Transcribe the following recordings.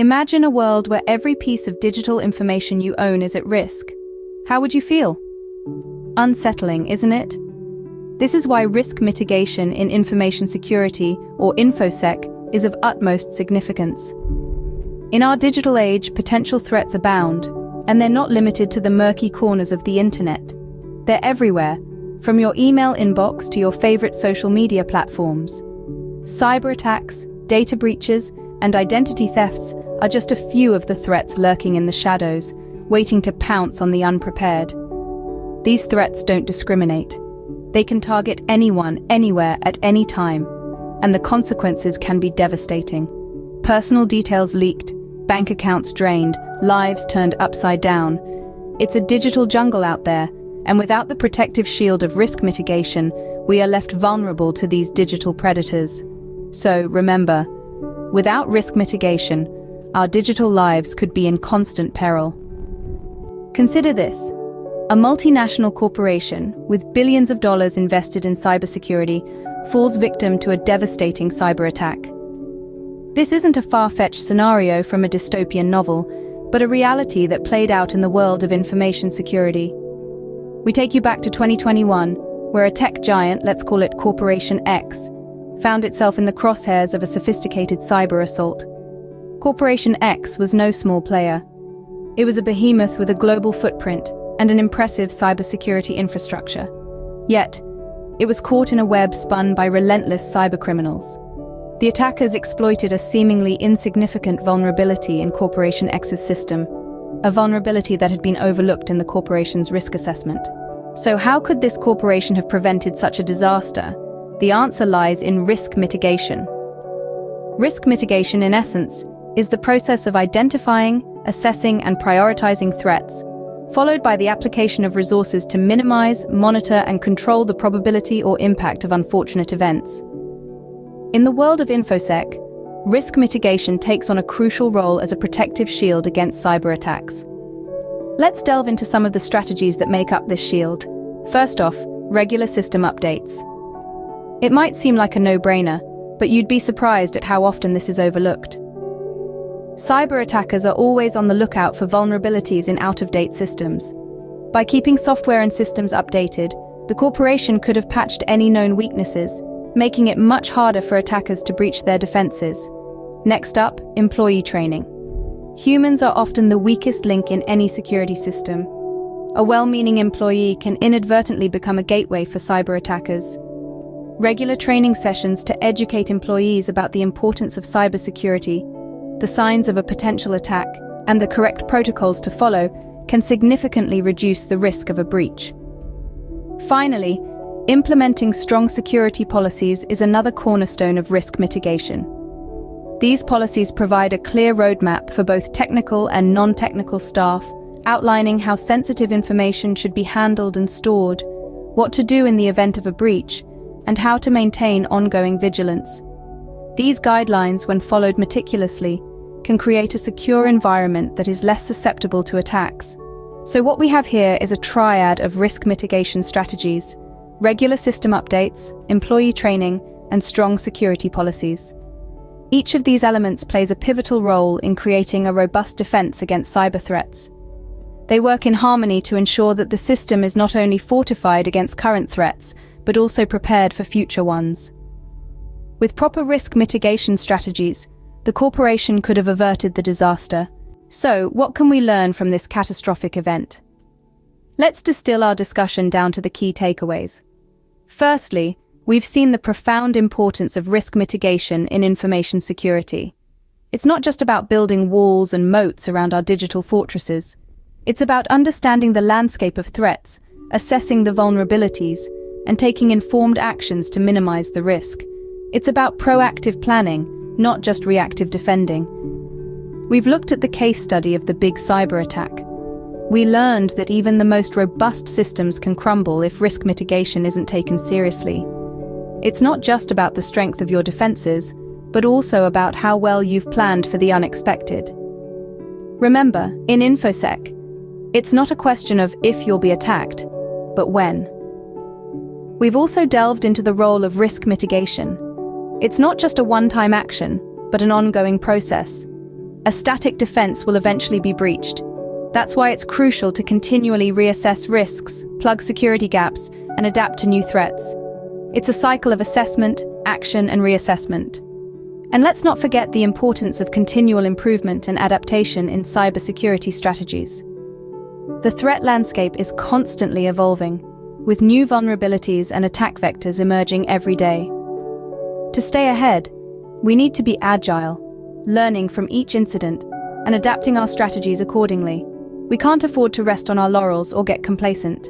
Imagine a world where every piece of digital information you own is at risk. How would you feel? Unsettling, isn't it? This is why risk mitigation in information security, or InfoSec, is of utmost significance. In our digital age, potential threats abound, and they're not limited to the murky corners of the internet. They're everywhere, from your email inbox to your favorite social media platforms. Cyber attacks, data breaches, and identity thefts are just a few of the threats lurking in the shadows, waiting to pounce on the unprepared. These threats don't discriminate. They can target anyone, anywhere, at any time, and the consequences can be devastating. Personal details leaked, bank accounts drained, lives turned upside down. It's a digital jungle out there, and without the protective shield of risk mitigation, we are left vulnerable to these digital predators. So remember, without risk mitigation, our digital lives could be in constant peril. Consider this. A multinational corporation with billions of dollars invested in cybersecurity falls victim to a devastating cyber attack. This isn't a far-fetched scenario from a dystopian novel, but a reality that played out in the world of information security. We take you back to 2021, where a tech giant, let's call it Corporation X, found itself in the crosshairs of a sophisticated cyber assault. Corporation X was no small player. It was a behemoth with a global footprint and an impressive cybersecurity infrastructure. Yet, it was caught in a web spun by relentless cybercriminals. The attackers exploited a seemingly insignificant vulnerability in Corporation X's system, a vulnerability that had been overlooked in the corporation's risk assessment. So how could this corporation have prevented such a disaster? The answer lies in risk mitigation. Risk mitigation, in essence, is the process of identifying, assessing, and prioritizing threats, followed by the application of resources to minimize, monitor, and control the probability or impact of unfortunate events. In the world of InfoSec, risk mitigation takes on a crucial role as a protective shield against cyber attacks. Let's delve into some of the strategies that make up this shield. First off, regular system updates. It might seem like a no-brainer, but you'd be surprised at how often this is overlooked. Cyber attackers are always on the lookout for vulnerabilities in out-of-date systems. By keeping software and systems updated, the corporation could have patched any known weaknesses, making it much harder for attackers to breach their defenses. Next up, employee training. Humans are often the weakest link in any security system. A well-meaning employee can inadvertently become a gateway for cyber attackers. Regular training sessions to educate employees about the importance of cybersecurity, the signs of a potential attack, and the correct protocols to follow can significantly reduce the risk of a breach. Finally, implementing strong security policies is another cornerstone of risk mitigation. These policies provide a clear roadmap for both technical and non-technical staff, outlining how sensitive information should be handled and stored, what to do in the event of a breach, and how to maintain ongoing vigilance. These guidelines, when followed meticulously, can create a secure environment that is less susceptible to attacks. So what we have here is a triad of risk mitigation strategies: regular system updates, employee training, and strong security policies. Each of these elements plays a pivotal role in creating a robust defense against cyber threats. They work in harmony to ensure that the system is not only fortified against current threats, but also prepared for future ones. With proper risk mitigation strategies, the corporation could have averted the disaster. So, what can we learn from this catastrophic event? Let's distill our discussion down to the key takeaways. Firstly, we've seen the profound importance of risk mitigation in information security. It's not just about building walls and moats around our digital fortresses. It's about understanding the landscape of threats, assessing the vulnerabilities, and taking informed actions to minimize the risk. It's about proactive planning, not just reactive defending. We've looked at the case study of the big cyber attack. We learned that even the most robust systems can crumble if risk mitigation isn't taken seriously. It's not just about the strength of your defenses, but also about how well you've planned for the unexpected. Remember, in InfoSec, it's not a question of if you'll be attacked, but when. We've also delved into the role of risk mitigation. It's not just a one-time action, but an ongoing process. A static defense will eventually be breached. That's why it's crucial to continually reassess risks, plug security gaps, and adapt to new threats. It's a cycle of assessment, action, and reassessment. And let's not forget the importance of continual improvement and adaptation in cybersecurity strategies. The threat landscape is constantly evolving, with new vulnerabilities and attack vectors emerging every day. To stay ahead, we need to be agile, learning from each incident and adapting our strategies accordingly. We can't afford to rest on our laurels or get complacent.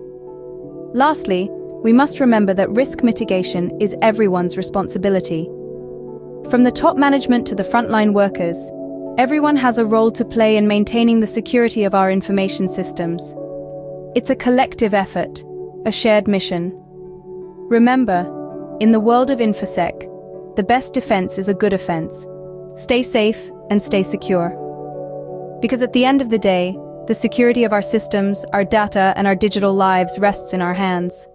Lastly, we must remember that risk mitigation is everyone's responsibility. From the top management to the frontline workers, everyone has a role to play in maintaining the security of our information systems. It's a collective effort, a shared mission. Remember, in the world of InfoSec, the best defense is a good offense. Stay safe and stay secure. Because at the end of the day, the security of our systems, our data, and our digital lives rests in our hands.